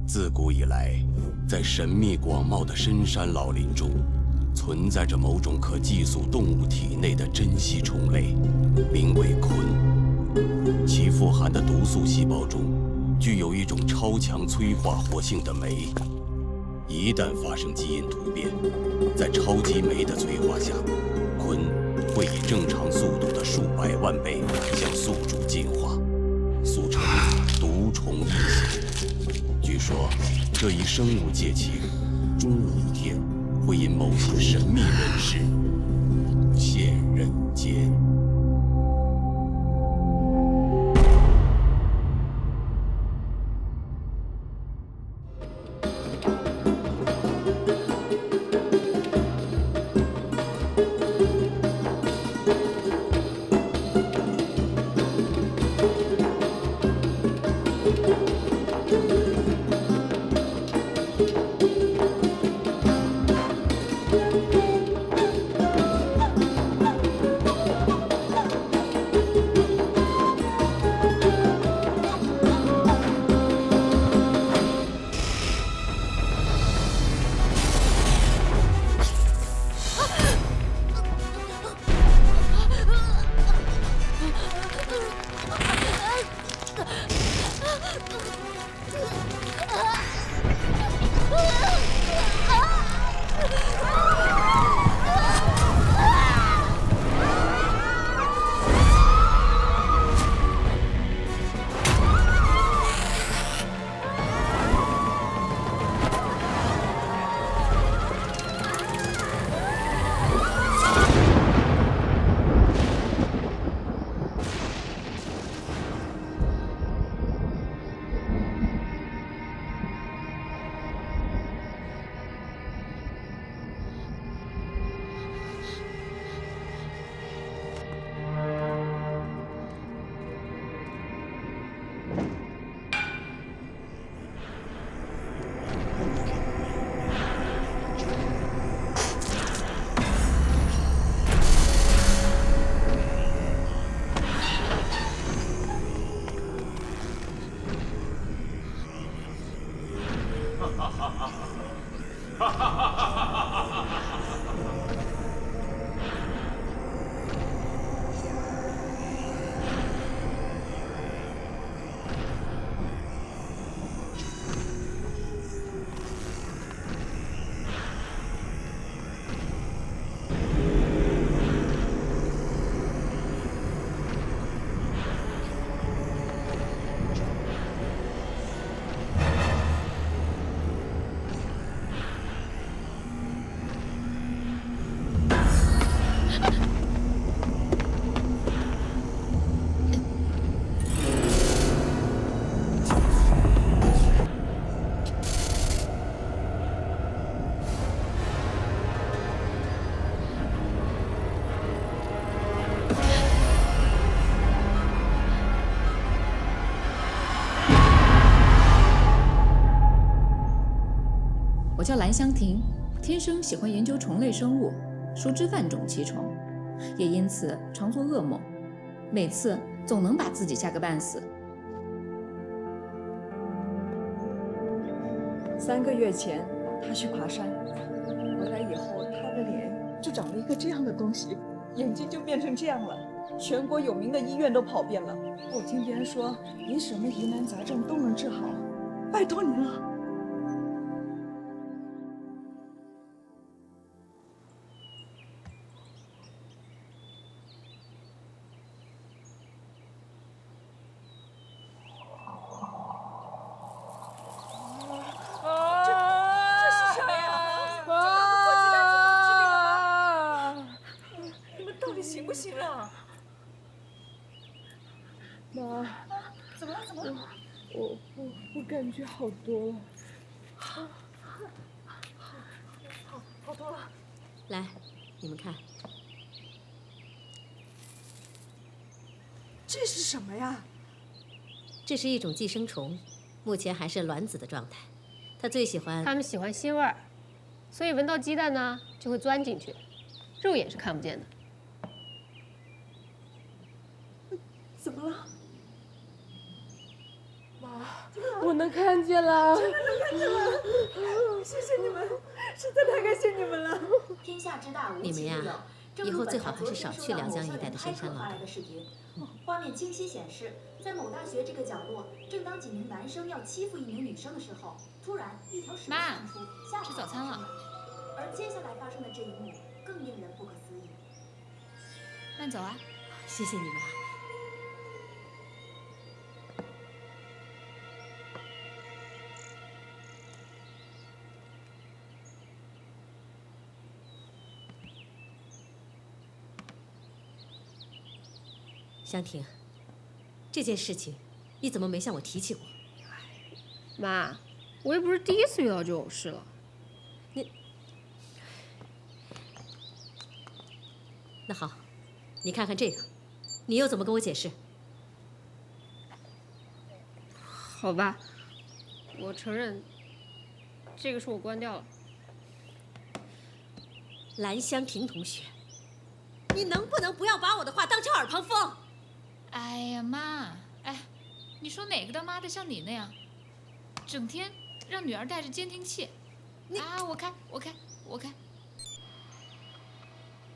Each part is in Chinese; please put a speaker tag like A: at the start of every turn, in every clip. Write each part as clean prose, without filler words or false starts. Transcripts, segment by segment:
A: 自古以来，在神秘广袤的深山老林中，存在着某种可寄宿动物体内的珍稀虫类，名为鲲。其富含的毒素细胞中，具有一种超强催化活性的酶。一旦发生基因突变，在超级酶的催化下，鲲会以正常速度的数百万倍向宿主进化，俗称毒虫异形。据说，这一生物界情，终有一天会因某些神秘人士现人间。
B: 我叫蓝香婷，天生喜欢研究虫类生物，熟知万种奇虫，也因此常做噩梦，每次总能把自己吓个半死。
C: 3个月前，他去爬山，回来以后，他的脸就长了一个这样的东西，眼睛就变成这样了。全国有名的医院都跑遍了，我听别人说，您什么疑难杂症都能治好，拜托您了。行不行啊？
D: 妈，
C: 怎么了？怎么了？
D: 我感觉好多了。
C: 好多了。
E: 来，你们看，
C: 这是什么呀？
E: 这是一种寄生虫，目前还是卵子的状态。它最喜欢……
F: 它们喜欢腥味儿，所以闻到鸡蛋呢就会钻进去，肉眼是看不见的。
C: 怎么了？
D: 我能看见了，
C: 谢谢你们，实在太感谢你们了。
G: 天下之大，无
E: 你们呀
G: 奇不有。
E: 以后最好还是少去良江一带的深山老林。
G: 画面清晰显示，在某大学这个角落，正当几名男生要欺负一名女生的时候，突然一条蛇窜出，吓跑
B: 吃早餐了。
G: 而接下来发生的这一幕更令人不可思议。
B: 慢走啊！
E: 谢谢你们啊。香婷，这件事情你怎么没向我提起过？
F: 妈，我又不是第一次遇到这种事了。
E: 那好，你看看这个，你又怎么跟我解释？
F: 好吧，我承认，这个是我关掉了。
E: 蓝香婷同学，你能不能不要把我的话当成耳旁风？
B: 哎呀妈，哎，你说哪个他妈的像你那样，整天让女儿带着监听器？啊，我开。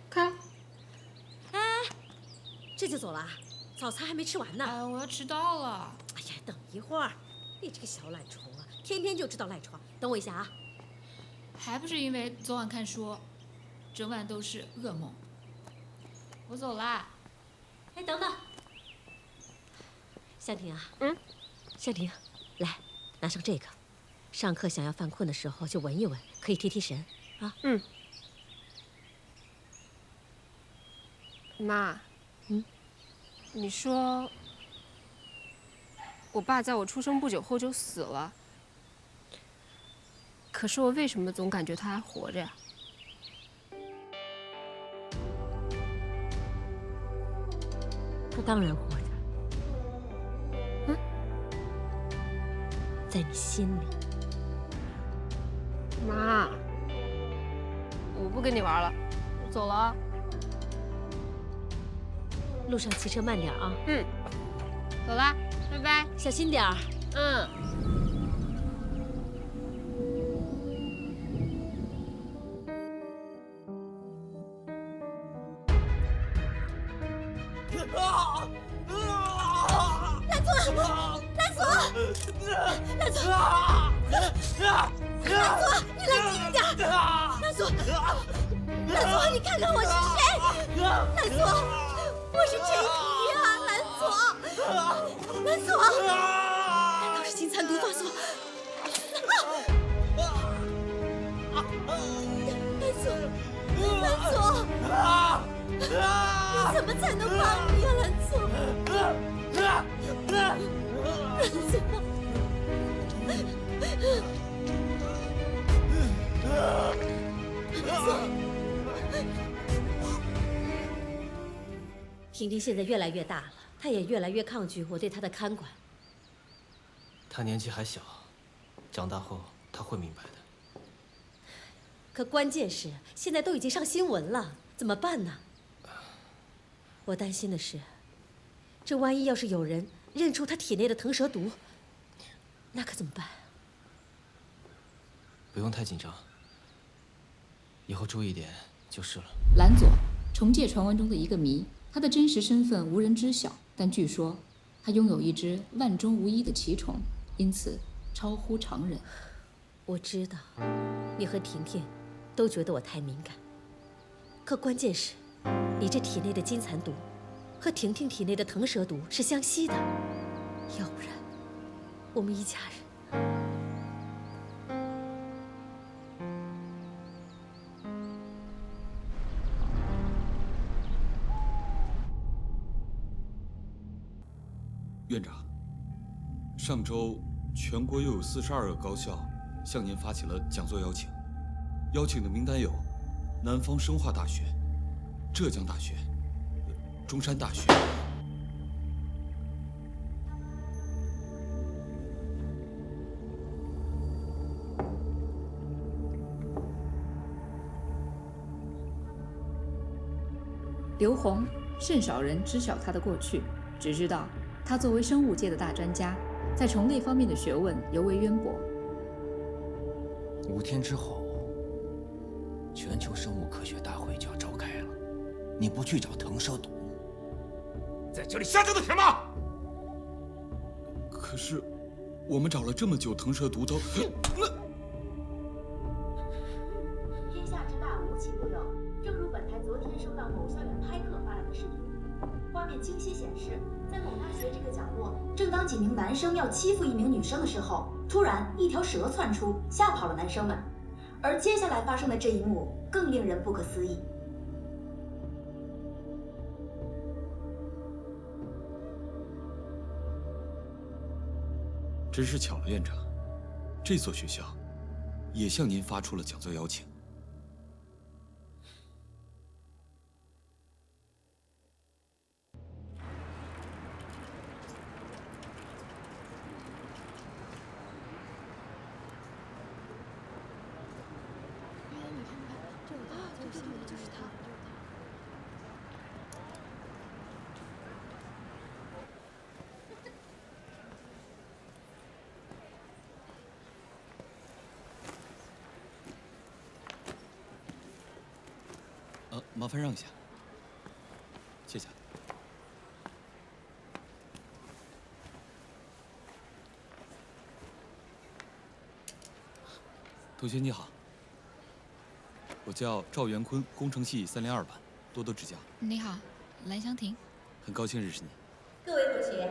F: 开。
E: 哎，这就走了啊？早餐还没吃完呢。
B: 哎，我要迟到了。
E: 哎呀，等一会儿，你这个小懒虫啊，天天就知道赖床。等我一下啊。
B: 还不是因为昨晚看书，整晚都是噩梦。我走啦。
E: 哎，等等。香婷啊，香婷，来，拿上这个，上课想要犯困的时候就闻一闻，可以提提神啊。
F: 妈，你说我爸在我出生不久后就死了，可是我为什么总感觉他还活着呀？
E: 他当然活着。在你心里。
F: 妈，我不跟你玩了，我走了啊。
E: 路上骑车慢点啊。
F: 走啦，拜拜，
E: 小心点儿。
H: 蓝左，你看看我是谁？蓝左，我是陈怡啊，蓝左，蓝左，难道是金蚕毒发所？蓝左，我怎么才能帮你啊，蓝左？
E: 婷婷现在越来越大了，她也越来越抗拒我对她的看管。
I: 她年纪还小，长大后她会明白的。
E: 可关键是现在都已经上新闻了，怎么办呢？我担心的是，这万一要是有人认出她体内的腾蛇毒，那可怎么办？
I: 不用太紧张，以后注意点就是了。
B: 蓝左，重界传闻中的一个谜，他的真实身份无人知晓，但据说他拥有一只万中无一的奇虫，因此超乎常人。
E: 我知道，你和婷婷都觉得我太敏感，可关键是，你这体内的金蚕毒和婷婷体内的腾蛇毒是相吸的，要不然我们一家人。
J: 院长，上周全国又有42个高校向您发起了讲座邀请，邀请的名单有南方生化大学、浙江大学、中山大学。
B: 刘洪，甚少人知晓他的过去，只知道他作为生物界的大专家，在虫类方面的学问尤为渊博。
K: 5天之后，全球生物科学大会就要召开了，你不去找腾蛇毒，在这里瞎折腾什么？
J: 可是，我们找了这么久，腾蛇毒都……
G: 天下之大，无奇不有。正如本台昨天收到某校园拍客发来的视频，画面清晰显示，在某大学这个角落，正当几名男生要欺负一名女生的时候，突然一条蛇窜出，吓跑了男生们。而接下来发生的这一幕更令人不可思议。
J: 真是巧了，院长，这所学校也向您发出了讲座邀请。麻烦让一下，谢谢。同学你好，我叫赵元坤，工程系302班，多多指教。
B: 你好，蓝湘婷，
J: 很高兴认识你。
E: 各位同学，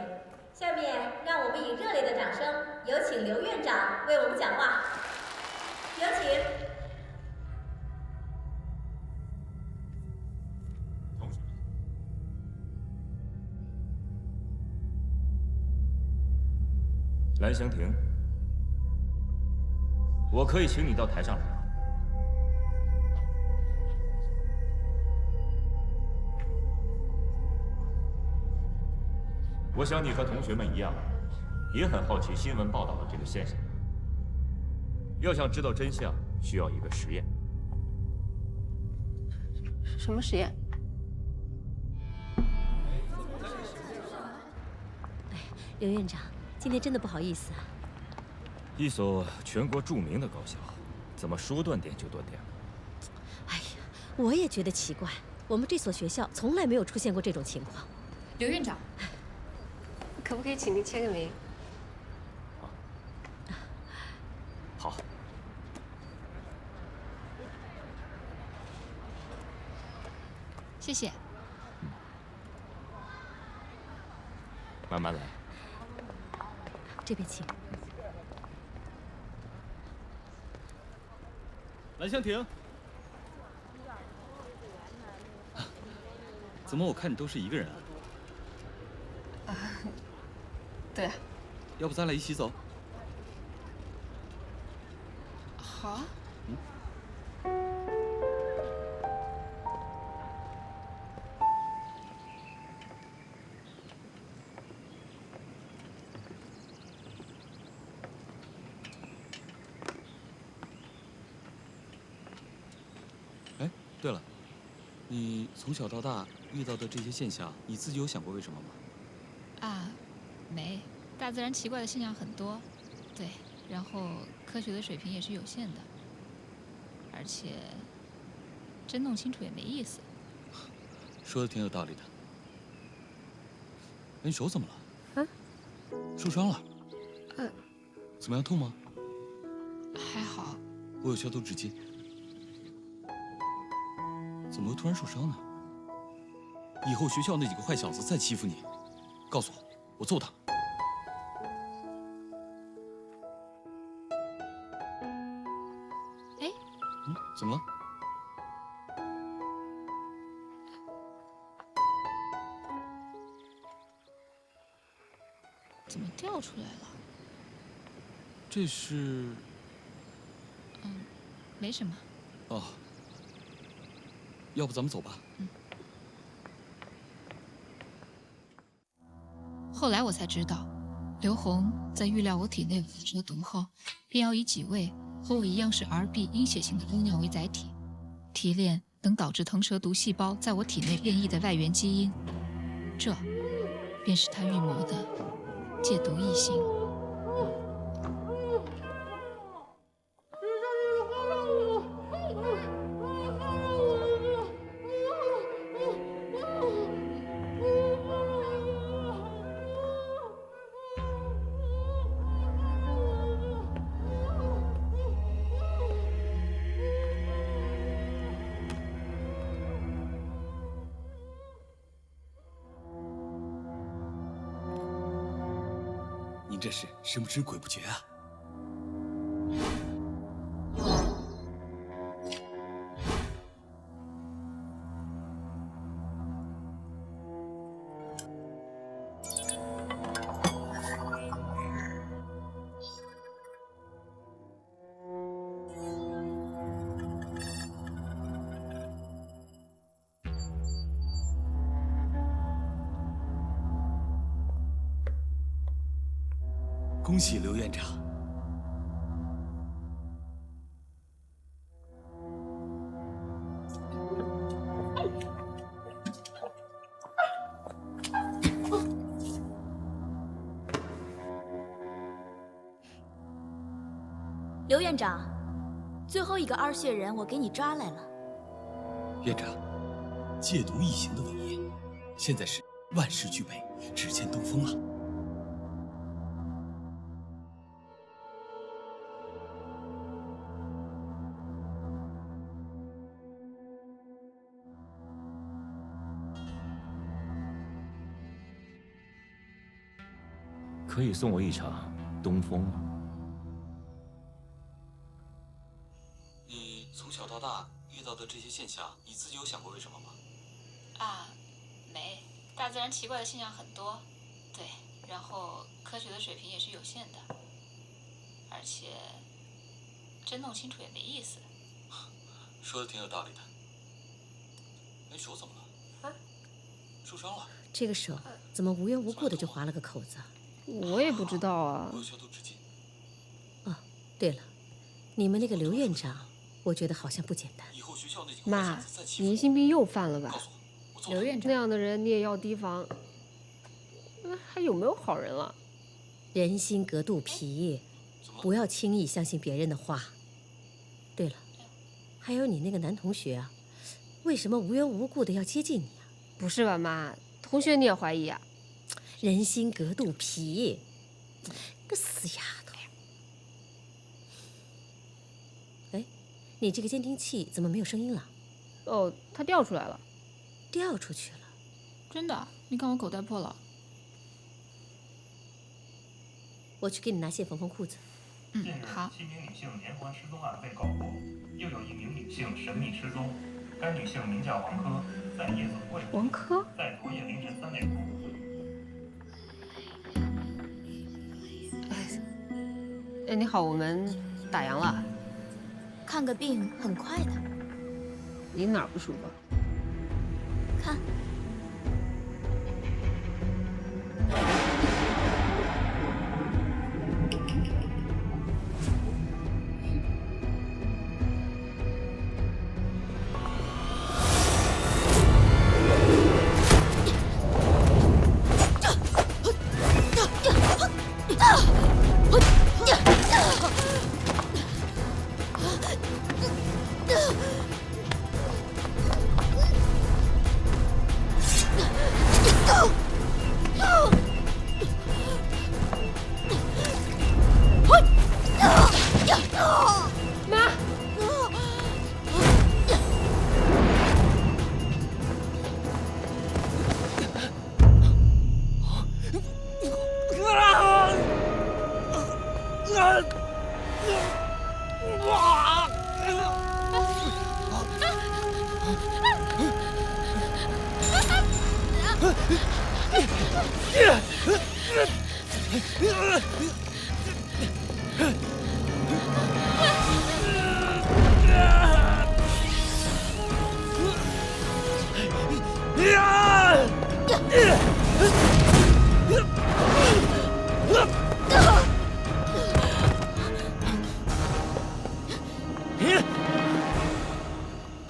E: 下面让我们以热烈的掌声，有请刘院长为我们讲话。有请。
L: 蓝湘婷，我可以请你到台上来吗？我想你和同学们一样，也很好奇新闻报道的这个现象。要想知道真相，需要一个实验。
F: 什么实验？
E: 刘院长。今天真的不好意思啊！
L: 一所全国著名的高校，怎么说断电就断电了？
E: 哎呀，我也觉得奇怪，我们这所学校从来没有出现过这种情况。
B: 刘院长，
F: 可不可以请您签个名？
L: 好。
B: 谢谢。
L: 慢慢来。
E: 这边请。
J: 蓝湘婷，怎么我看你都是一个人啊？
B: 对啊。
J: 要不咱俩一起走？
B: 好啊。
J: 对了，你从小到大遇到的这些现象，你自己有想过为什么吗？
B: 啊，没，大自然奇怪的现象很多，对，然后科学的水平也是有限的，而且真弄清楚也没意思。
J: 说的挺有道理的。你手怎么了？
B: 啊？
J: 受伤了？怎么样，痛吗？
B: 还好。
J: 我有消毒纸巾。怎么会突然受伤呢？以后学校那几个坏小子再欺负你，告诉我，我揍他。
B: 哎，
J: 怎么了？
B: 怎么掉出来了？
J: 这是……
B: 没什么。
J: 哦。要不咱们走吧。
B: 后来我才知道，刘洪在预料我体内发生毒后，便要以几位和我一样是 RB 阴血型的姑娘为载体，提炼能导致腾蛇毒细胞在我体内变异的外源基因，这便是他预谋的戒毒异形。
J: 您这是神不知鬼不觉啊！恭喜刘院长。
H: 刘院长，最后一个二血人我给你抓来了。
J: 院长，戒毒异形的伟业，现在是万事俱备，只欠东风了。
L: 可以送我一场东风吗？
J: 你从小到大遇到的这些现象，你自己有想过为什么吗？
B: 啊，没，大自然奇怪的现象很多，对，然后科学的水平也是有限的，而且真弄清楚也没意思。
J: 说的挺有道理的。哎，手怎么了？
E: 啊，
J: 受伤了。
E: 这个手怎么无缘无故的就划了个口子？
F: 我也不知道啊。
J: 我有消毒纸巾。
E: 哦，对了，你们那个刘院长，我觉得好像不简单。
J: 以后学校那几个
F: 妈，你疑心病又犯了吧？
B: 刘院长
F: 那样的人你也要提防，还有没有好人了？
E: 人心隔肚皮，不要轻易相信别人的话。对了，还有你那个男同学啊，为什么无缘无故的要接近你啊？
F: 不是吧，妈？同学你也怀疑啊？
E: 人心隔肚皮，个死丫头！哎，你这个监听器怎么没有声音了？
F: 哦，它掉出来了。
E: 掉出去了？
B: 真的？你看我口袋破了。
E: 我去给你拿线缝缝裤子。
B: 好。
M: 7名女性连环失踪案被告破，又有1名女性神秘失踪。该女性名叫王珂，在夜总会。
F: 王珂？
M: 在昨夜凌晨3点钟。
F: 哎，你好，我们打烊了。
H: 看个病很快的。
F: 你哪儿不舒服？
H: 看。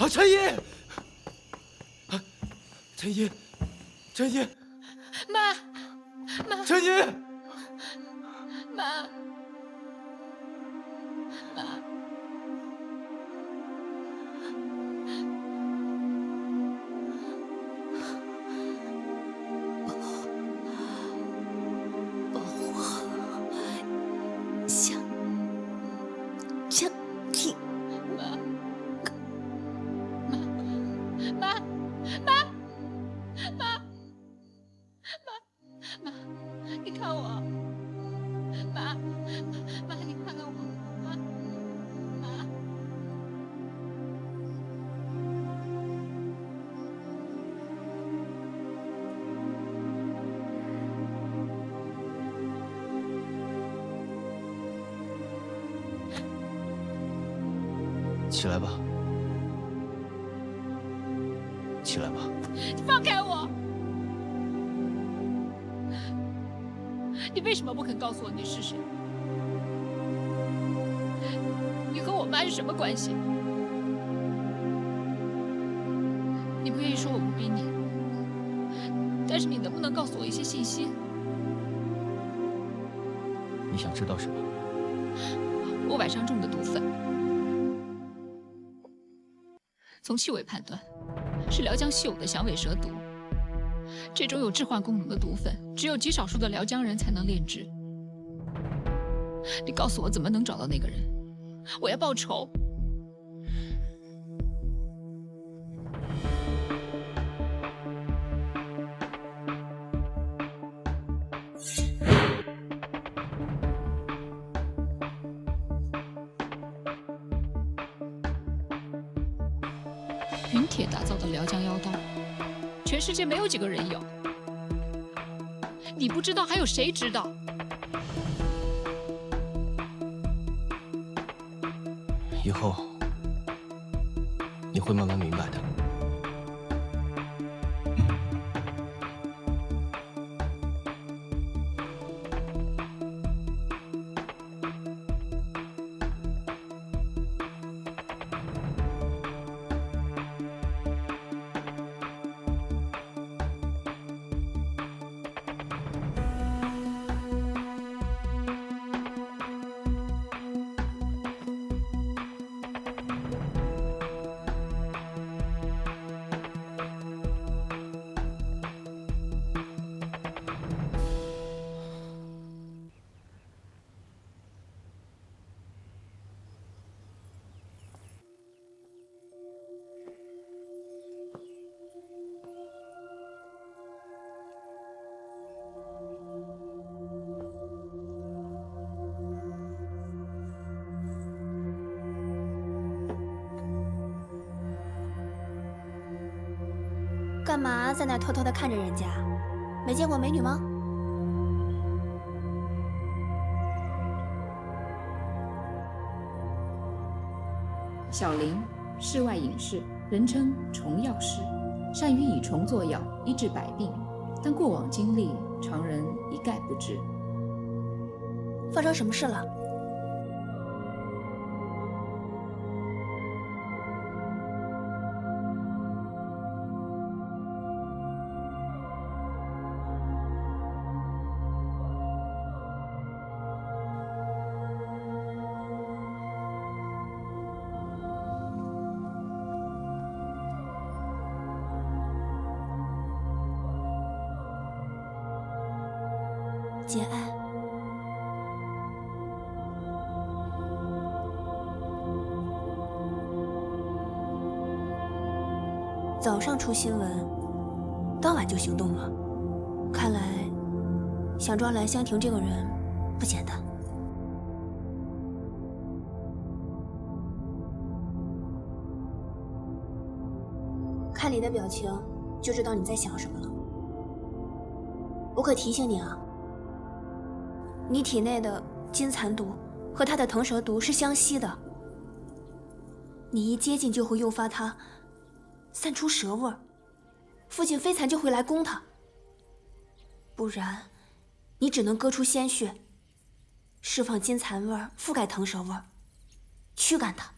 J: 陈姨，
I: 陈怡，陈怡，
H: 妈，妈，
I: 陈怡，
H: 妈，妈。保护好香婷。妈，妈，妈，妈，妈，你看我，妈，妈，你看看我，妈，妈。
I: 起来吧，起来吧。
H: 放开我！你为什么不肯告诉我你是谁？你和我妈是什么关系？你不愿意说，我不逼你。但是你能不能告诉我一些信息？
I: 你想知道什么？
H: 我晚上中的毒粉，从气味判断，是辽江稀有的响尾蛇毒。这种有致幻功能的毒粉，只有极少数的辽江人才能炼制。你告诉我怎么能找到那个人？我要报仇。云铁打造的辽江妖刀，全世界没有几个人有。你不知道，还有谁知道？
I: 以后你会慢慢明白的。
N: 干嘛在那偷偷的看着人家？没见过美女吗？
B: 小林，世外隐士，人称虫药师，善于以虫作药医治百病，但过往经历常人一概不知。
N: 发生什么事了？节哀。早上出新闻，当晚就行动了，看来想抓蓝香婷这个人不简单。看你的表情，就知道你在想什么了。我可提醒你啊，你体内的金蚕毒和他的腾蛇毒是相吸的，你一接近就会诱发他散出蛇味儿，附近飞蚕就会来攻他。不然，你只能割出鲜血，释放金蚕味儿，覆盖腾蛇味儿，驱赶它。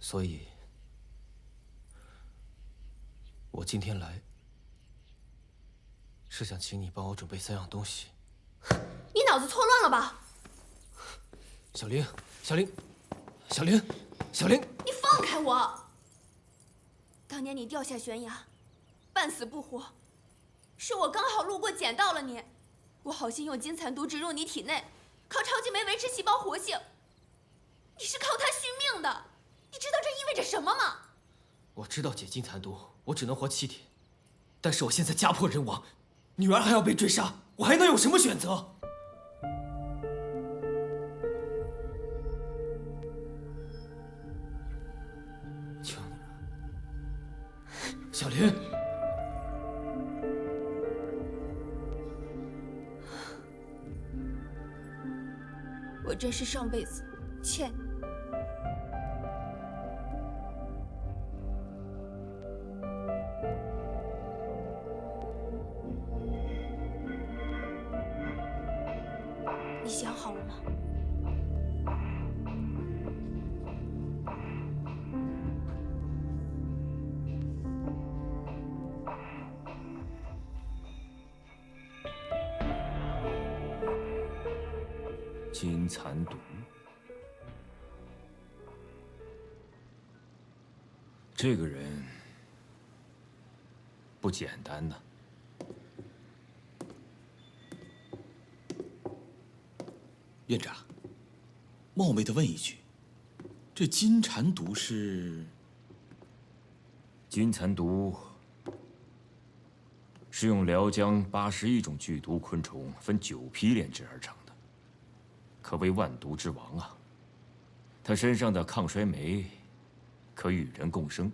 I: 所以，我今天来是想请你帮我准备3样东西。
N: 你脑子错乱了吧？
I: 小玲，小玲，小玲，小玲，
N: 你放开我！当年你掉下悬崖，半死不活，是我刚好路过捡到了你，我好心用金蚕毒植入你体内，靠超级酶维持细胞活性。你是靠它续命的，你知道这意味着什么吗？
I: 我知道解金蚕毒，我只能活7天，但是我现在家破人亡，女儿还要被追杀，我还能有什么选择？求你了，小林。
N: 我这是上辈子欠你。你想好了吗？
L: 金蚕毒，这个人不简单呢。
J: 院长，冒昧的问一句，这金蚕毒是？
L: 金蚕毒是用辽江81种剧毒昆虫分9批炼制而成的，可谓万毒之王啊！它身上的抗衰酶可与人共生，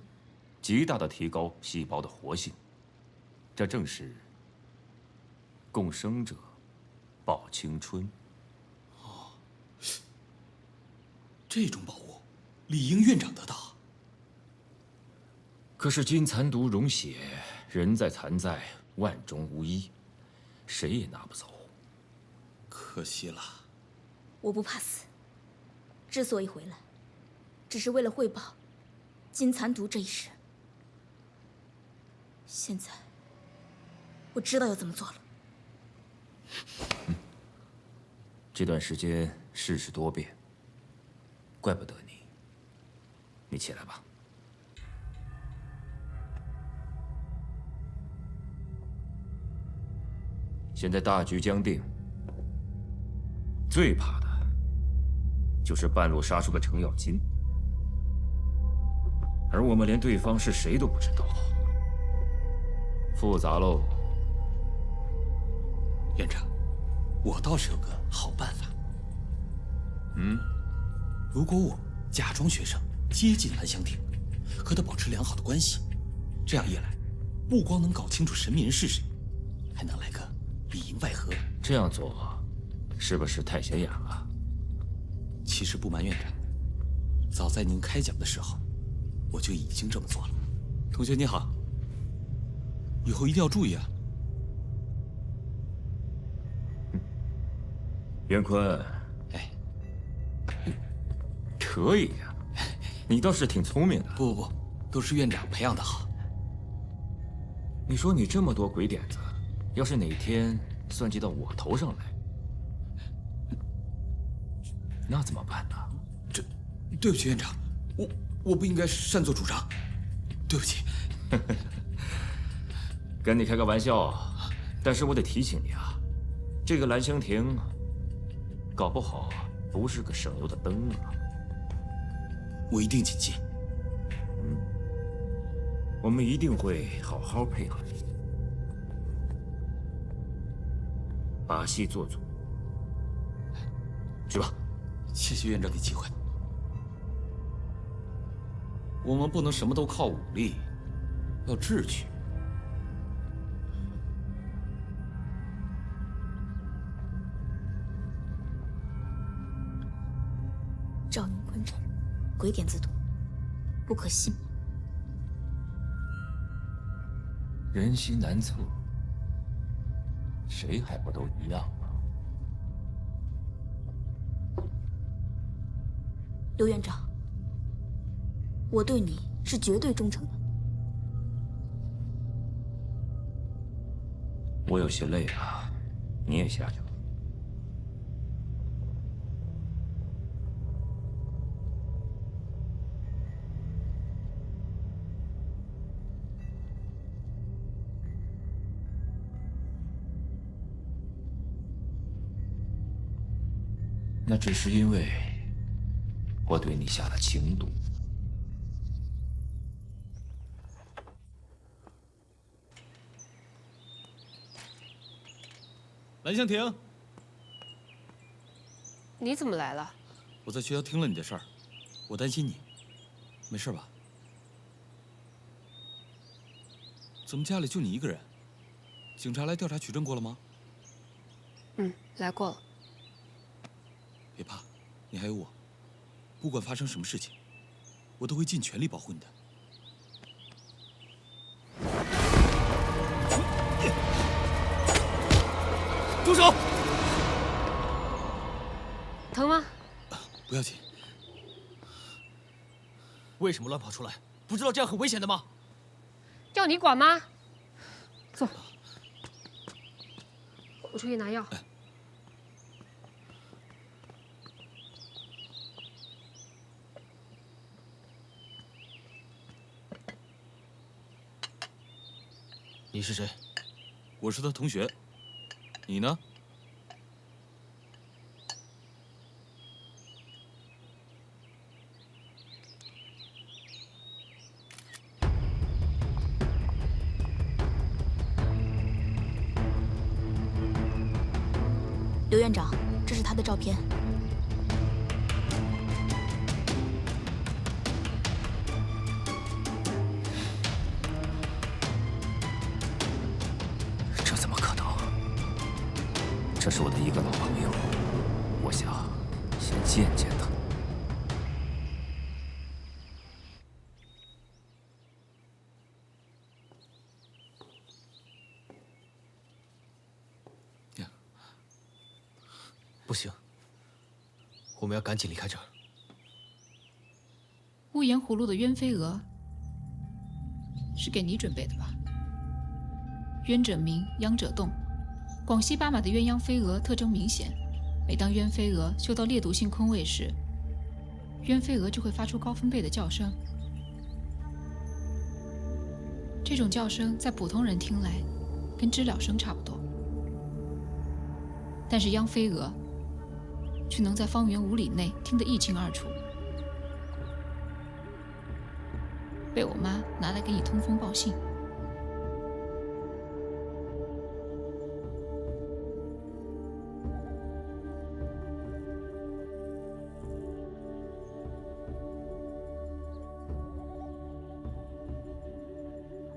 L: 极大的提高细胞的活性。这正是共生者保青春。
J: 这种宝物，理应院长得到。
L: 可是金蚕毒溶血，人在残在，万中无一，谁也拿不走。
J: 可惜了。
N: 我不怕死，之所以回来，只是为了汇报金蚕毒这一事。现在，我知道要怎么做了。
L: 这段时间世事多变，怪不得你。你起来吧。现在大局将定，最怕的就是半路杀出个程咬金，而我们连对方是谁都不知道，复杂喽。
J: 院长，我倒是有个好办法。如果我假装学生接近蓝香亭，和他保持良好的关系，这样一来，不光能搞清楚神秘人是谁，还能来个里应外合。
L: 这样做是不是太显眼了？
J: 其实不瞒院长，早在您开讲的时候，我就已经这么做了。同学你好，以后一定要注意啊。
L: 袁坤，
J: 哎，
L: 可以呀，你倒是挺聪明的。
J: 不，都是院长培养的好。
L: 你说你这么多鬼点子，要是哪天算计到我头上来，那怎么办呢？
J: 对不起院长，我不应该擅作主张，对不起。
L: 跟你开个玩笑，但是我得提醒你啊，这个蓝香亭搞不好不是个省油的灯啊。
J: 我一定谨记。
L: 我们一定会好好配合你，把戏做足。去吧。
J: 谢谢院长给机会。我们不能什么都靠武力，要智取。
N: 赵云坤这人，鬼点子多，不可信吗？
L: 人心难测，谁还不都一样吗？
N: 刘院长，我对你是绝对忠诚的。
L: 我有些累了，你也下去吧。那只是因为我对你下了情毒。
J: 蓝香婷，
F: 你怎么来了？
J: 我在学校听了你的事儿，我担心你，没事吧？怎么家里就你一个人？警察来调查取证过了吗？
F: 来过了。
J: 别怕，你还有我，不管发生什么事情，我都会尽全力保护你的。
I: 住手！
F: 疼吗？
J: 不要紧。
I: 为什么乱跑出来？不知道这样很危险的吗？
F: 要你管吗？走，我出去拿药。
I: 你是谁？
J: 我是他同学。你呢？
N: 刘院长，这是他的照片。
L: 这怎么可能？这是我的一个老朋友，我想先见见他。
I: 不行，我们要赶紧离开这儿。
H: 屋檐葫芦的鸢飞蛾是给你准备的吧？鸢者鸣，鸯者动。广西巴马的鸳鸯飞蛾特征明显，每当鸢飞蛾嗅到烈毒性空味时，鸢飞蛾就会发出高分贝的叫声。这种叫声在普通人听来跟知了声差不多，但是鸯飞蛾却能在方圆5里内听得一清二楚，被我妈拿来给你通风报信。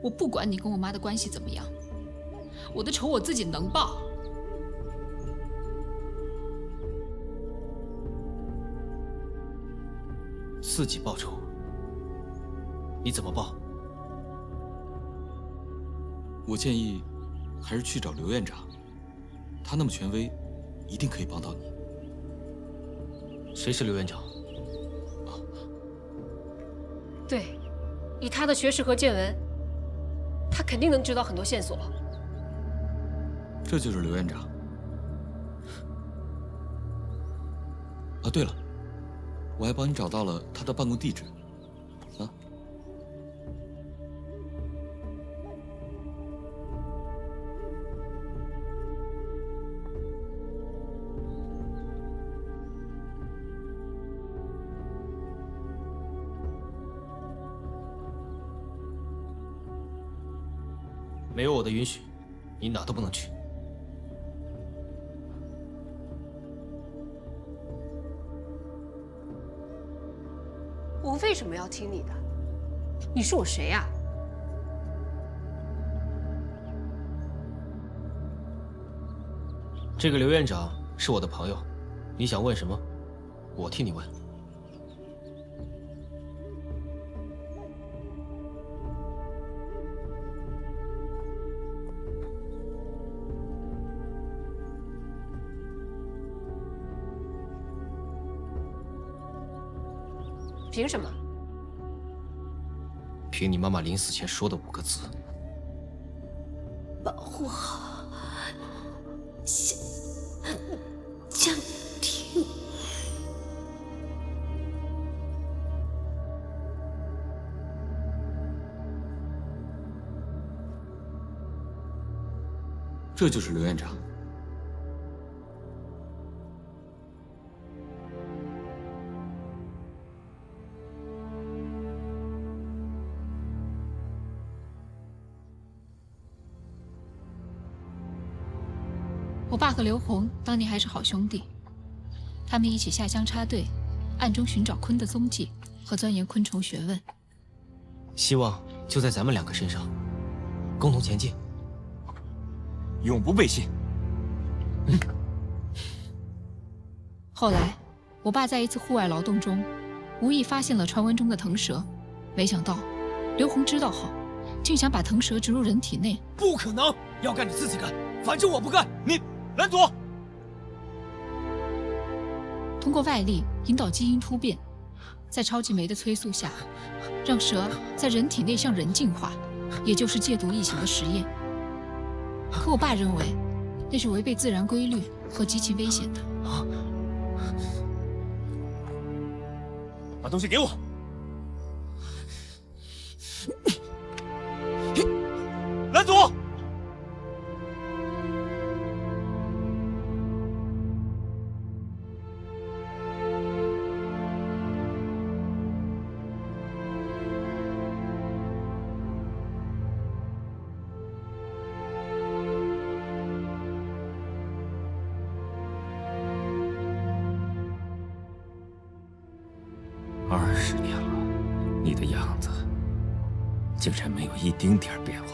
H: 我不管你跟我妈的关系怎么样，我的仇我自己能报。
I: 自己报仇？你怎么报？
J: 我建议还是去找刘院长，他那么权威，一定可以帮到你。
I: 谁是刘院长？
F: 对，以他的学识和见闻，他肯定能知道很多线索。
J: 这就是刘院长。啊，对了，我还帮你找到了他的办公地址。啊。
I: 没有我的允许，你哪都不能去。
F: 我为什么要听你的？你是我谁呀？
I: 这个刘院长是我的朋友，你想问什么，我替你问。
F: 凭什么？
I: 凭你妈妈临死前说的5个字：
E: 保护好江婷。
J: 这就是刘院长。
H: 我爸和刘洪当年还是好兄弟，他们一起下乡插队，暗中寻找鲲的踪迹和钻研昆虫学问。
I: 希望就在咱们2个身上，共同前进，
L: 永不背信。
H: 后来，我爸在一次户外劳动中，无意发现了传闻中的腾蛇，没想到刘洪知道后，竟想把腾蛇植入人体内。
I: 不可能！要干你自己干，反正我不干。你拦阻！
H: 通过外力引导基因突变，在超级酶的催促下，让蛇在人体内向人进化，也就是戒毒异形的实验。可我爸认为，那是违背自然规律和极其危险的。
L: 把东西给我！拦阻！20年了，你的样子竟然没有一丁点变化。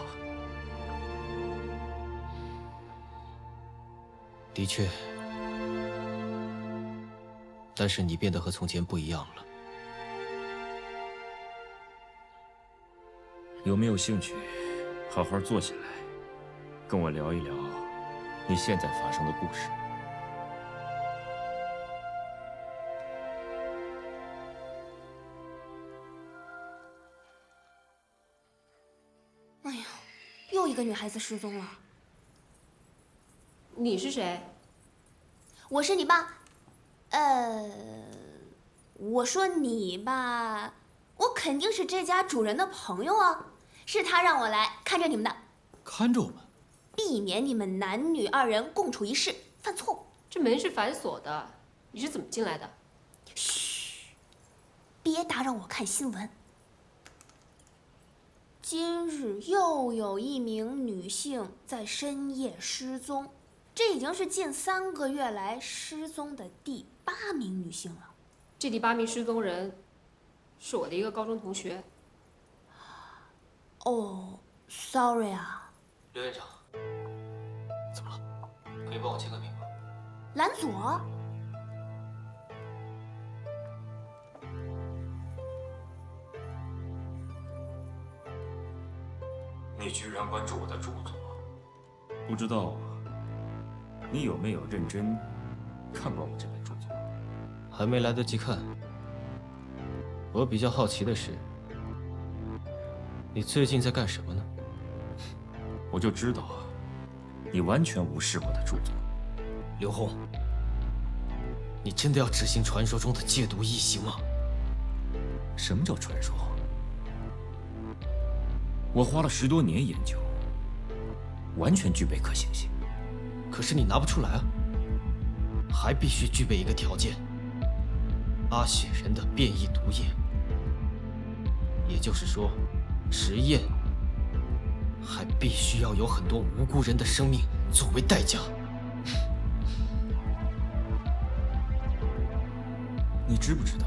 I: 的确，但是你变得和从前不一样了。
L: 有没有兴趣好好坐下来，跟我聊一聊你现在发生的故事？
N: 哎呀，又一个女孩子失踪了。
F: 你是谁？
N: 我是你爸。我说你吧，我肯定是这家主人的朋友啊，是他让我来看着你们的。
J: 看着我们？
N: 避免你们男女2人共处一室犯错误。
F: 这门是反锁的，你是怎么进来的？
N: 嘘，别打扰我看新闻。今日又有1名女性在深夜失踪，这已经是近3个月来失踪的第8名女性了。
F: 这第8名失踪人是我的一个高中同学。
N: 哦 ，sorry 啊。
I: 刘院长，怎么了？可以帮我签个名吗？
N: 蓝左。
L: 你居然关注我的著作，不知道你有没有认真看过我这本著作？
I: 还没来得及看。我比较好奇的是，你最近在干什么呢？
L: 我就知道你完全无视我的著作。
I: 刘洪，你真的要执行传说中的戒毒异行吗？
L: 什么叫传说？我花了10多年研究，完全具备可行性。
I: 可是你拿不出来啊，还必须具备一个条件：阿雪人的变异毒液。也就是说，实验还必须要有很多无辜人的生命作为代价。
L: 你知不知道，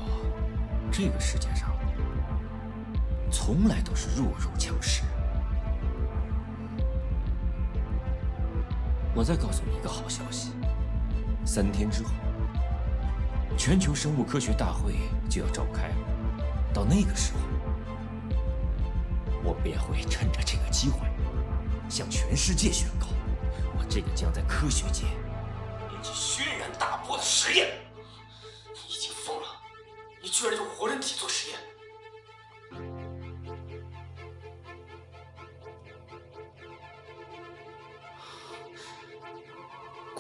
L: 这个世界上从来都是弱肉强食。我再告诉你一个好消息，3天之后，全球生物科学大会就要召开了。到那个时候，我便会趁着这个机会，向全世界宣告，我这个将在科学界引起轩然大波的实验。
I: 你已经疯了！你居然用活人体做实验！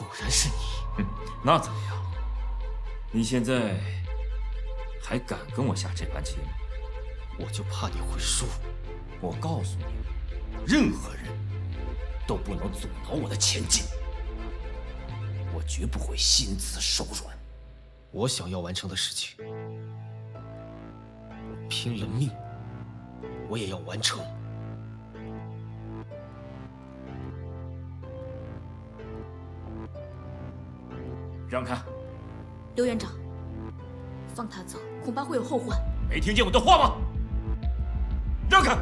I: 果然是你。
L: 那怎么样？你现在还敢跟我下这盘棋？
I: 我就怕你会输。
L: 我告诉你，任何人都不能阻挠我的前进。我绝不会心慈手软。
I: 我想要完成的事情，我拼了命，我也要完成。
L: 让开！
E: 刘院长，放他走，恐怕会有后患。
L: 没听见我的话吗？让开！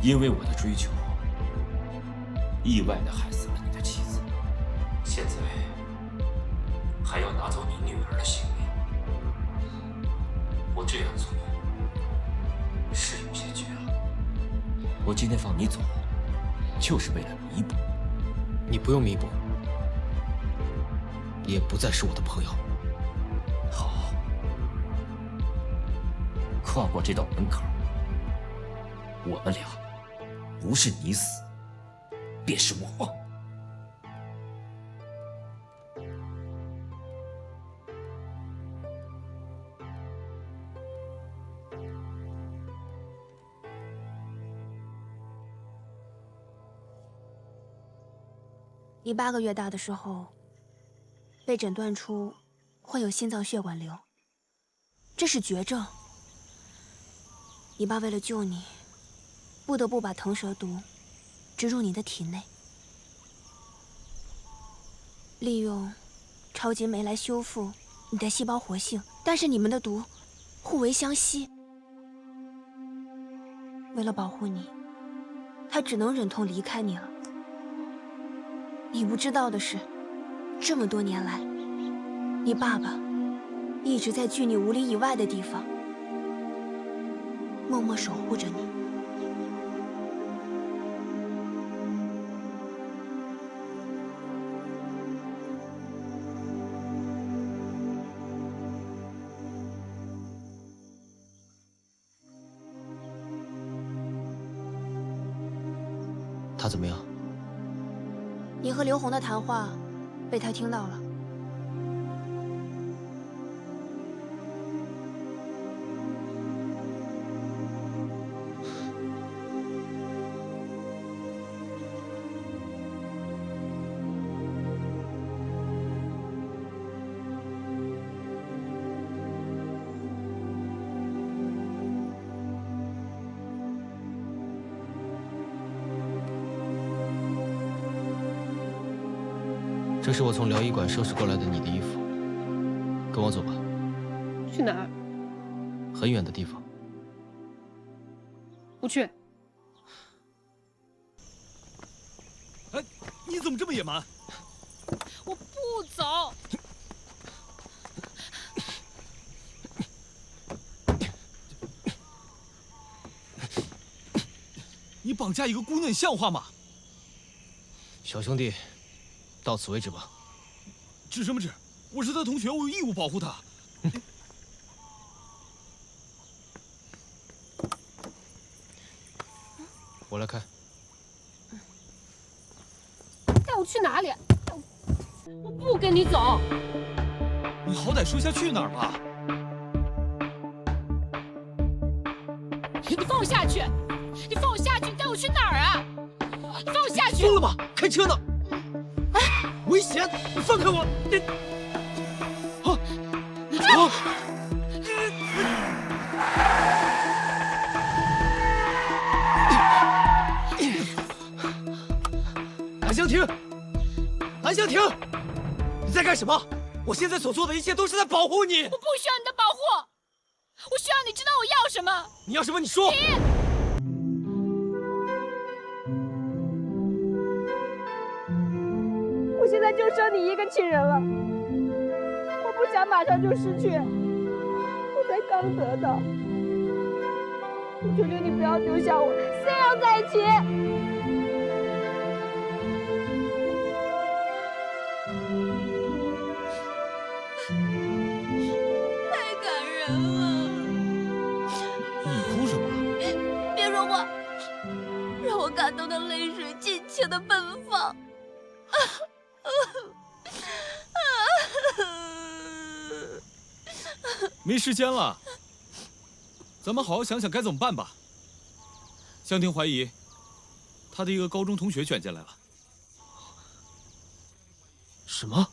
L: 因为我的追求，意外地害死了你的妻子，现在还要拿走你女儿的性命。我这样做是有些绝了。我今天放你走，就是为了弥补。
I: 你不用弥补，你也不再是我的朋友。
L: 好，跨过这道门槛，我们俩不是你死，便是我亡。
N: 你8个月大的时候，被诊断出患有心脏血管瘤，这是绝症。你爸为了救你，不得不把腾蛇毒植入你的体内，利用超级酶来修复你的细胞活性，但是你们的毒互为相吸。为了保护你，他只能忍痛离开你了。你不知道的是，这么多年来，你爸爸一直在距你5里以外的地方，默默守护着你。
I: 他怎么样？
N: 你和刘红的谈话被他听到了。
I: 这是我从疗医馆收拾过来的你的衣服，跟我走吧。
F: 去哪儿？
I: 很远的地方。
F: 不去。
J: 哎，你怎么这么野蛮？
H: 我不走。
J: 你绑架一个姑娘像话吗？
I: 小兄弟，到此为止吧。
J: 指什么指？我是他同学，我有义务保护他。
I: 我来开。
F: 带我去哪里？我不跟你走。
J: 你好歹说下去哪儿吧。
H: 你放我下去！你放我下去！你带我去哪儿啊？你放我下去！
I: 疯了吗？开车呢！哎，危险！你放开我！你，蓝湘婷，蓝湘婷，你在干什么？我现在所做的一切都是在保护你。
H: 我不需要你的保护，我需要你知道我要什么。
I: 你要什么？你说。
D: 我现在就剩你一个亲人了，我不想马上就失去，我才刚得到，我求求你不要丢下我，非要在一起。的泪水尽情的奔放。
J: 没时间了，咱们好好想想该怎么办吧。香婷怀疑，她的一个高中同学卷进来了。
I: 什么？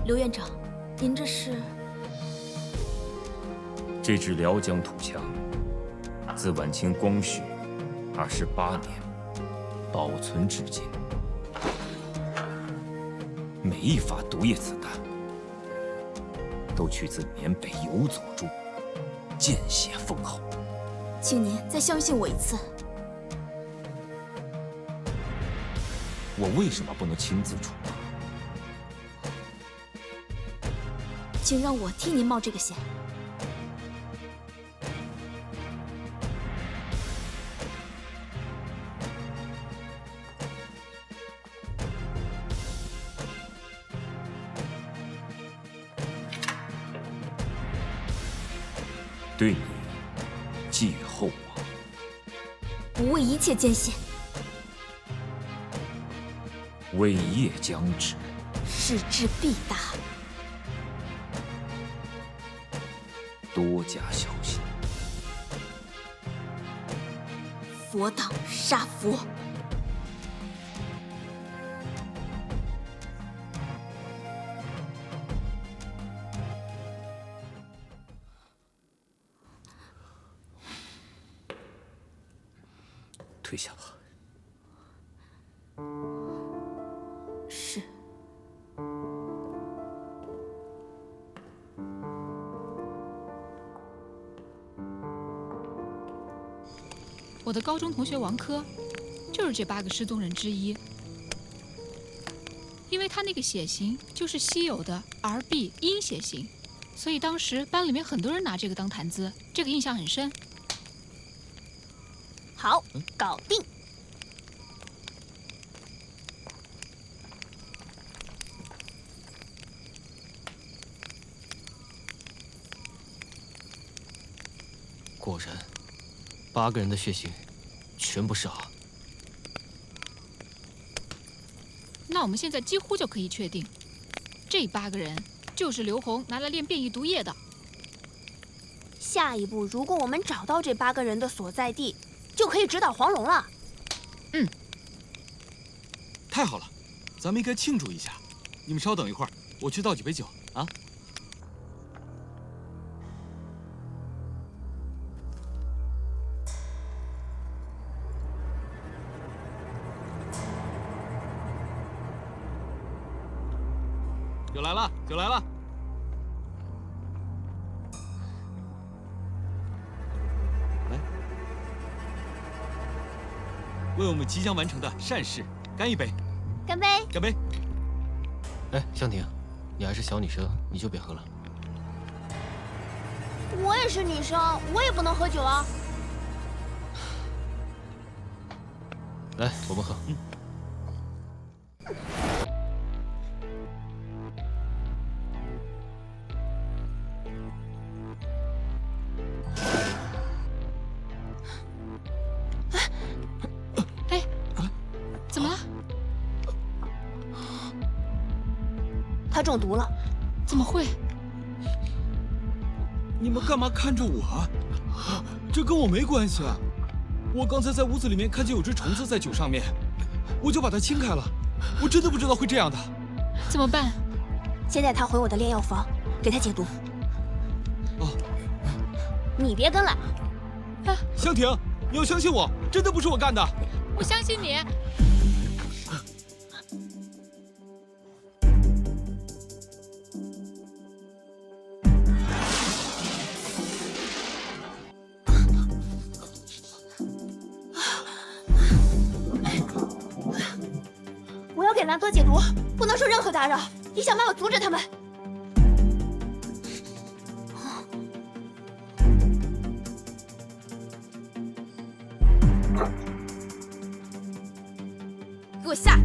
N: 刘院长，您这是？
L: 这支辽江土枪，自晚清光绪28年保存至今，每一发毒液子弹都取自缅北游佐处，见血封喉。
N: 请您再相信我一次。
L: 我为什么不能亲自出马？
N: 请让我替您冒这个险。
L: 对你寄予厚望，
N: 不畏一切艰险，
L: 伟业将至，
N: 矢志必达。
L: 多加小心。
N: 佛挡杀佛。
L: 退下吧。
N: 是。
H: 我的高中同学王珂，就是这8个失踪人之一。因为他那个血型就是稀有的 RB 阴血型，所以当时班里面很多人拿这个当谈资，这个印象很深。
D: 好，搞定。
I: 果然，8个人的血型全部是 R。
H: 那我们现在几乎就可以确定，这8个人就是刘红拿来炼变异毒液的。
D: 下一步，如果我们找到这8个人的所在地，就可以直捣黄龙了。
H: 嗯，
J: 太好了，咱们应该庆祝一下。你们稍等一会儿，我去倒几杯酒啊。酒来了，酒来了！来，为我们即将完成的善事干一杯！
D: 干杯！
J: 干杯！
I: 哎，香婷，你还是小女生，你就别喝了。
D: 我也是女生，我也不能喝酒啊。
I: 来，我们喝。
H: 怎么了？
D: 他中毒了。
H: 怎么会？
J: 你们干嘛看着我？这跟我没关系啊！我刚才在屋子里面看见有只虫子在酒上面，我就把它清开了。我真的不知道会这样的。
H: 怎么办？
D: 先带他回我的炼药房，给他解毒。
J: 哦。
D: 你别跟来。
J: 香婷，你要相信我，真的不是我干的。
H: 我相信你。
D: 我要给兰哥解毒，不能受任何打扰，你想办法阻止他们。
E: 给我下！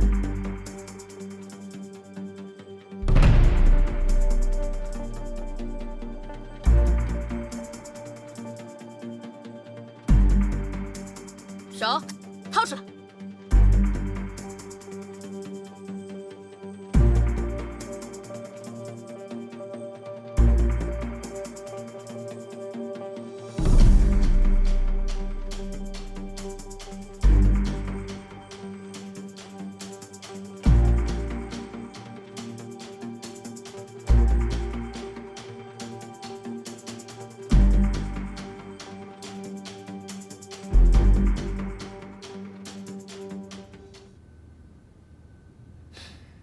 E: 手掏出来！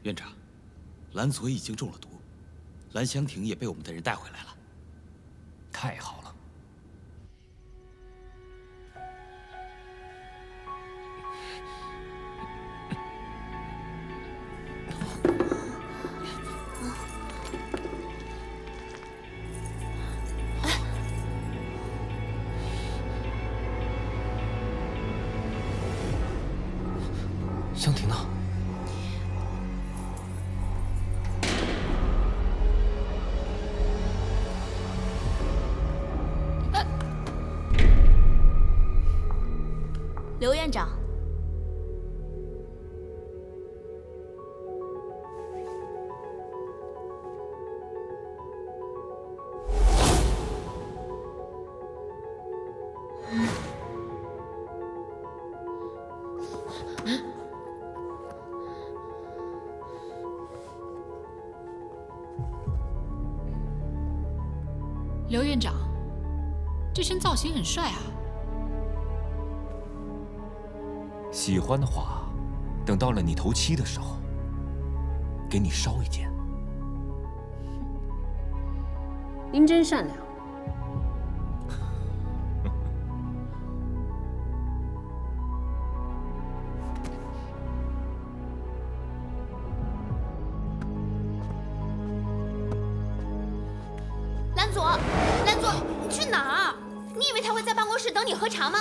J: 院长，蓝佐已经中了毒，蓝香亭也被我们的人带回来了。
L: 太好了。
I: 香亭呢？
E: 刘院长，
H: 刘院长，这身造型很帅啊。
L: 喜欢的话，等到了你头七的时候，给你烧一件。
F: 您真善良。
N: 蓝佐，你去哪儿？你以为他会在办公室等你喝茶吗？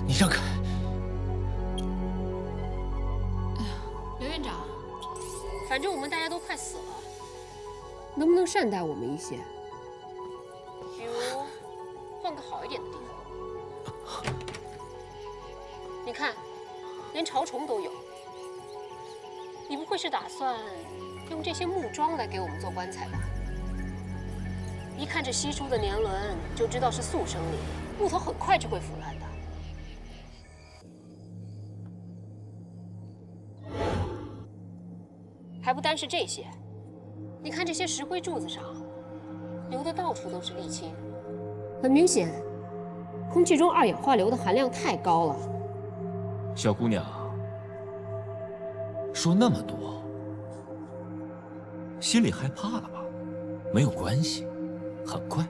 I: 你让开！
H: 刘院长，
F: 反正我们大家都快死了，能不能善待我们一些？比如换个好一点的地方。你看，连潮虫都有。你不会是打算用这些木桩来给我们做棺材吧？一看这稀疏的年轮，就知道是速生林，木头很快就会腐烂的。还不单是这些，你看这些石灰柱子上，流的到处都是沥青，很明显，空气中二氧化硫的含量太高了。
L: 小姑娘，说那么多，心里害怕了吧？没有关系，很快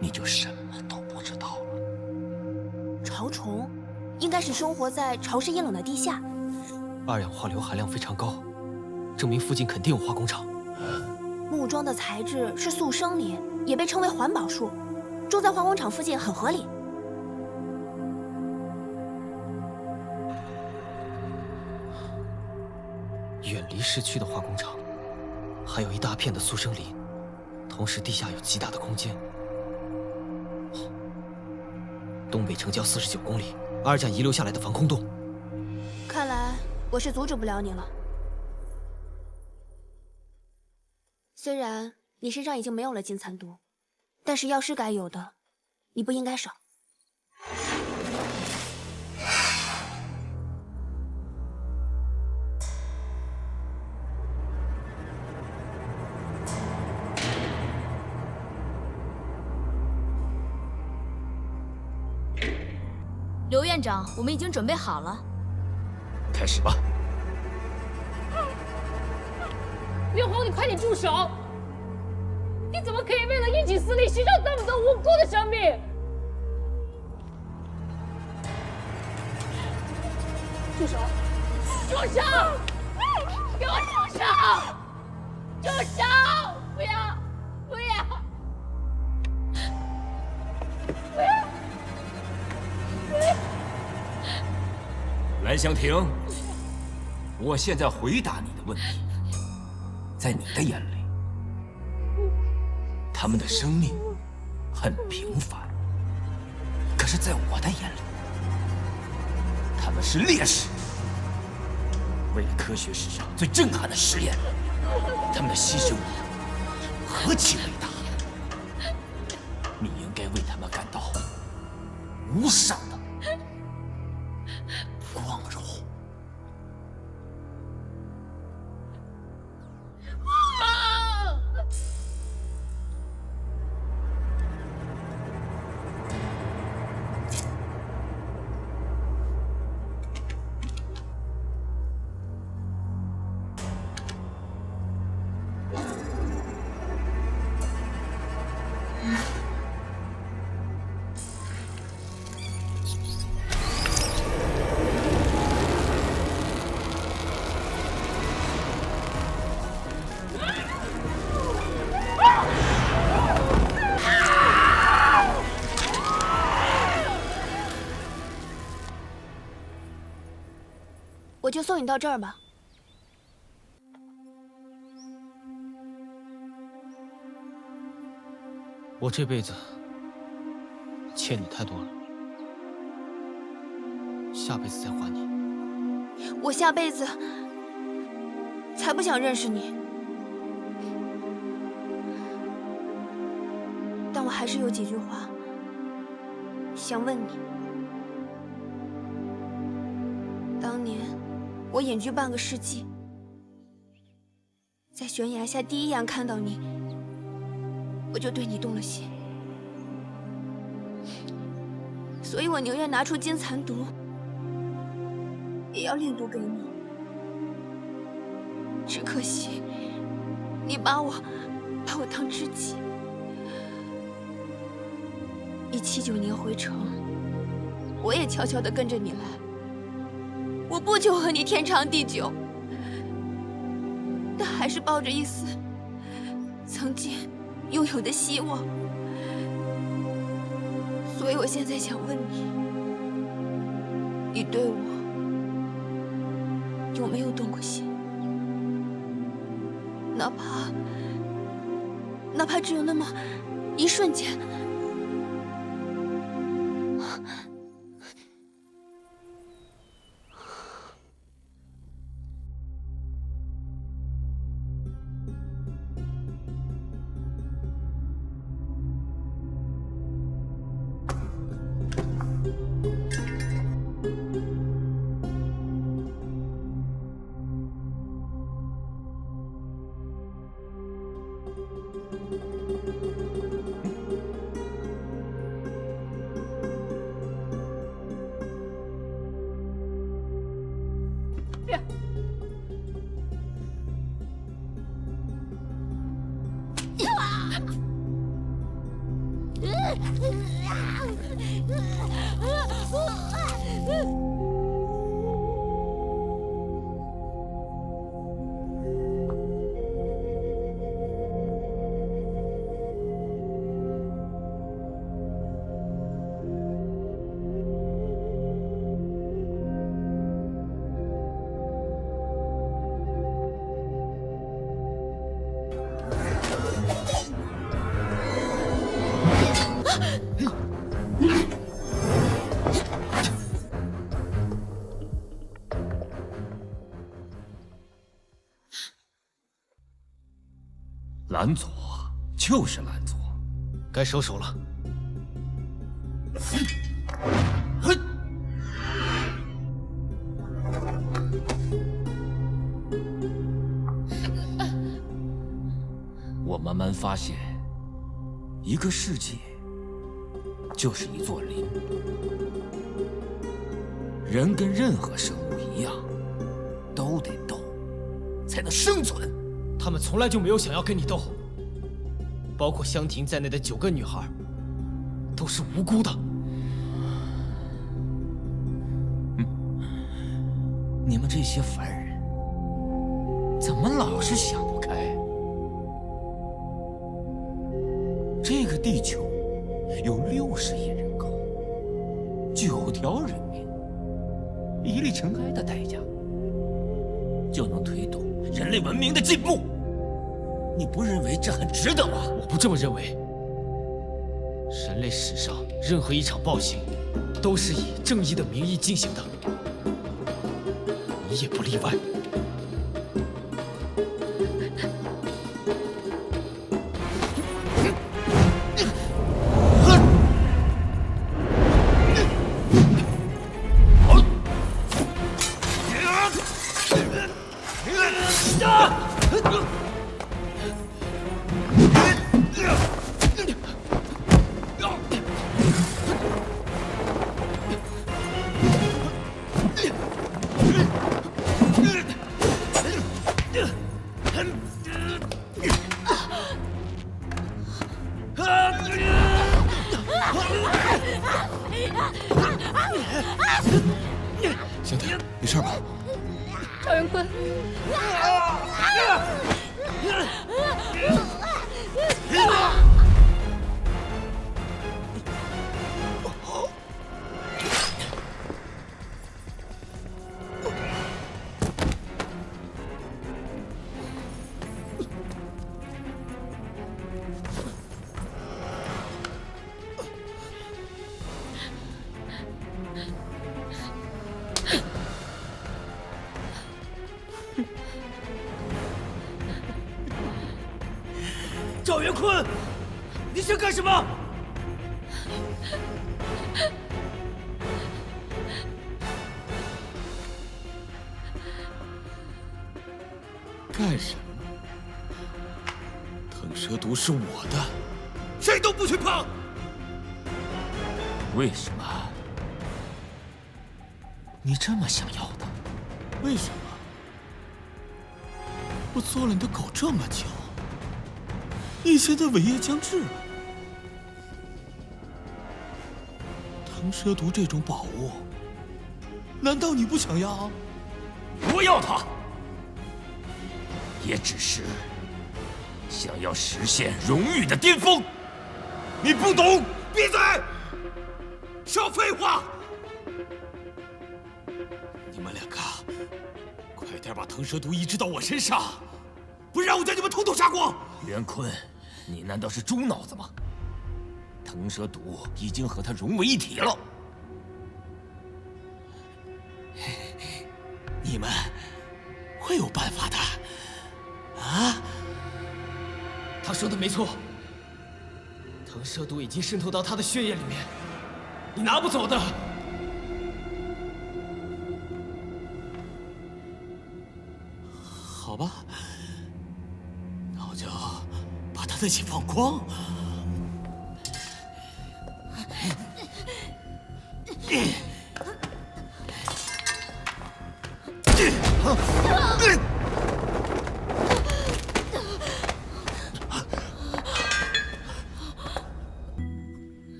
L: 你就什么都不知道了。
N: 潮虫应该是生活在潮湿阴冷的地下，
I: 二氧化硫含量非常高，证明附近肯定有化工厂。
N: 木桩的材质是速生林，也被称为环保树，种在化工厂附近很合理。
I: 远离市区的化工厂，还有一大片的速生林，同时地下有极大的空间。东北城郊49公里，阿尔贾遗留下来的防空洞。
N: 看来我是阻止不了你了。虽然你身上已经没有了金蚕毒，但是药师该有的，你不应该少。
E: 刘院长，我们已经准备好了，
L: 开始吧。
F: 刘红，你快点住手！你怎么可以为了一己私利牺牲这么多无辜的生命？住手！住手！给我住手！住手！不要！不要！不要！
K: 蓝香婷，我现在回答你的问题。在你的眼里，他们的生命很平凡；可是，在我的眼里，他们是烈士。为了科学史上最震撼的实验，他们的牺牲何其伟大！你应该为他们感到无上的光荣。
N: 我就送你到这儿吧。
I: 我这辈子欠你太多了，下辈子再还你。
N: 我下辈子才不想认识你，但我还是有几句话想问你。当年我隐居半个世纪，在悬崖下第一眼看到你，我就对你动了心，所以我宁愿拿出金蚕毒，也要炼毒给你。只可惜，你把我当知己。179年回城，我也悄悄地跟着你来。我不求和你天长地久，但还是抱着一丝曾经拥有的希望。所以我现在想问你，你对我有没有动过心？哪怕只有那么一瞬间。
K: 蓝左就是蓝左，
I: 该收手了。
K: 我慢慢发现，一个世界就是一座林，人跟任何生物一样，都得斗，才能生存。
I: 他们从来就没有想要跟你斗，包括香婷在内的9个女孩，都是无辜的。
K: 你们这些凡人，怎么老是想不开？这个地球有60亿人口，9条人命，一粒尘埃的代价，就能推动人类文明的进步。你不认为这很值得吗？
I: 我不这么认为。人类史上任何一场暴行，都是以正义的名义进行的，你也不例外。
J: 小腿，没事吧？
H: 赵元坤，
K: 赵元坤，你想干什么？
J: 干什么？腾蛇毒是我的，谁都不许碰！
K: 为什么？你这么想要的？
J: 为什么？我做了你的狗这么久，你现在伟业将至了。腾蛇毒这种宝物，难道你不想要？
K: 不要它，也只是想要实现荣誉的巅峰。你不懂！
J: 闭嘴！少废话！你们两个，快点把腾蛇毒移植到我身上，不然我将你们统统杀光！
K: 袁坤，你难道是猪脑子吗？腾蛇毒已经和它融为一体了。
J: 你们会有办法的，啊？
I: 他说的没错，腾蛇毒已经渗透到他的血液里面，你拿不走的。
J: 好吧，那我就把他的血放光。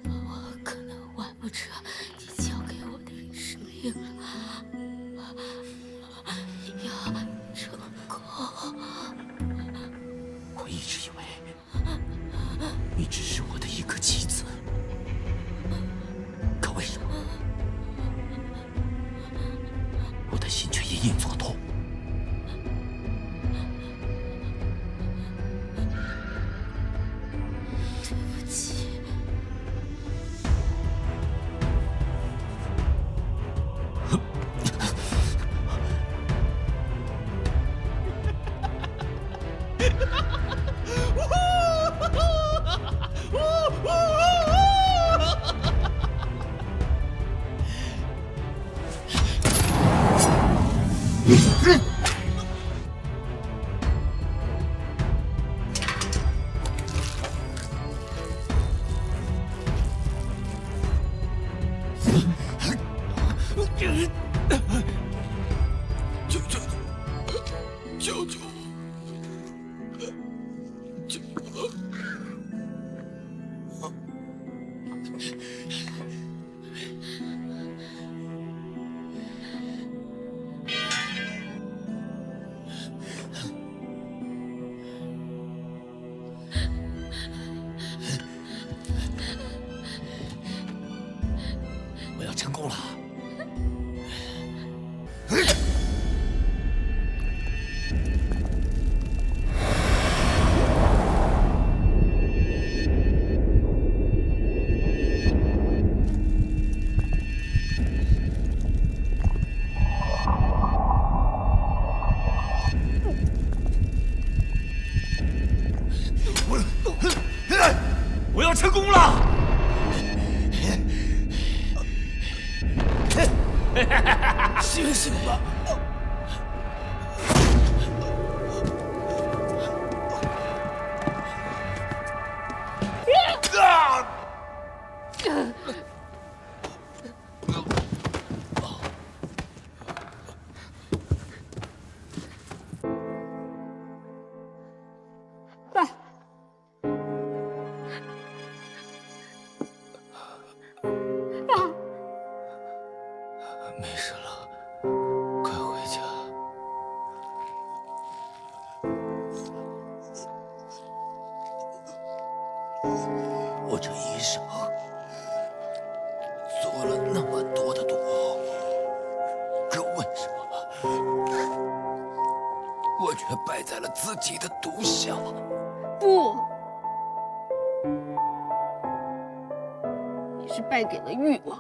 E: 我可能完不成你交给我的使命了，要成功。
K: 我一直以为你只是我的一个棋子，可为什么我的心却隐隐作痛？
E: 对不起。
K: 成功了。我要成功了！醒醒吧！
D: 爸，爸，
K: 没事了，快回家。我这一生做了那么多的赌，可为什么我却败在了自己的赌下？
F: 不，你是败给了欲望。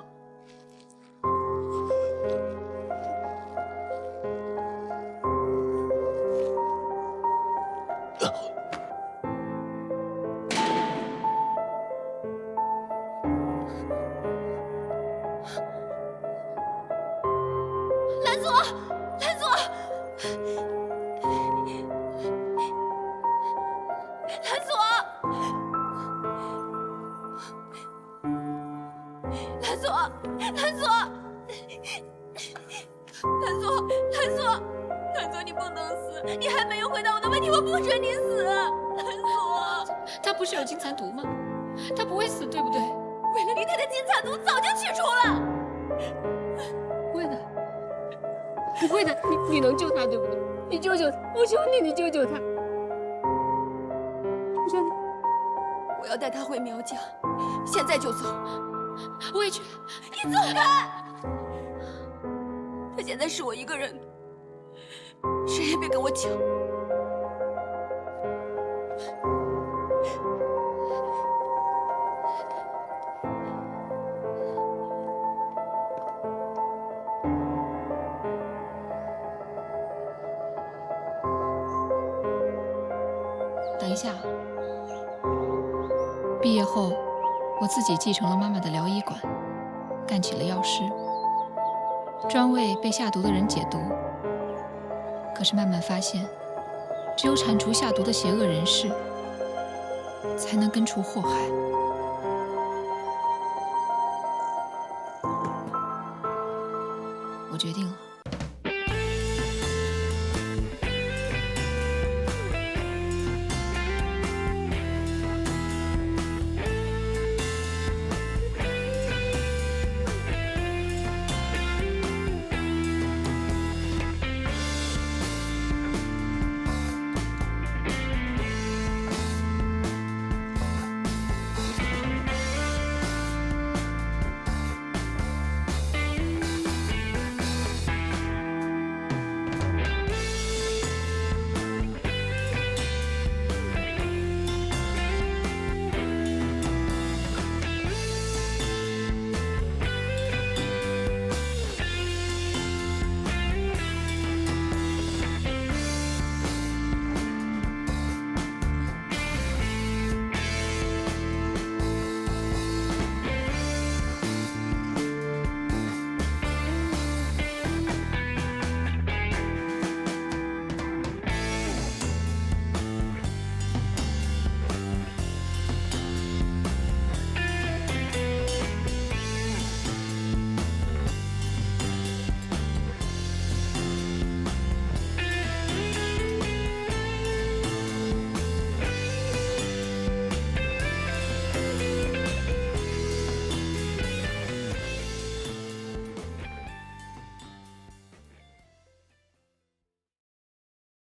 N: 蓝左，蓝左，蓝左，蓝左，蓝左，蓝左，蓝左，蓝左，你不能死！你还没有回答我的问题，我不准你死！蓝左，
H: 他不是有金蚕毒吗？他不会死，对不对？
N: 为了你，他的金蚕毒早就取出了。
F: 不会的，不会的，你能救他，对不对？你救救他，我求你，你救救他！我求你，
N: 我要带他回苗疆，现在就走。
H: 我也去。
N: 你走开！他现在是我一个人的，谁也别跟我抢。
H: 等一下，毕业后，我自己继承了妈妈的疗医馆，干起了药师，专为被下毒的人解毒。可是慢慢发现，只有铲除下毒的邪恶人士，才能根除祸害。我决定了，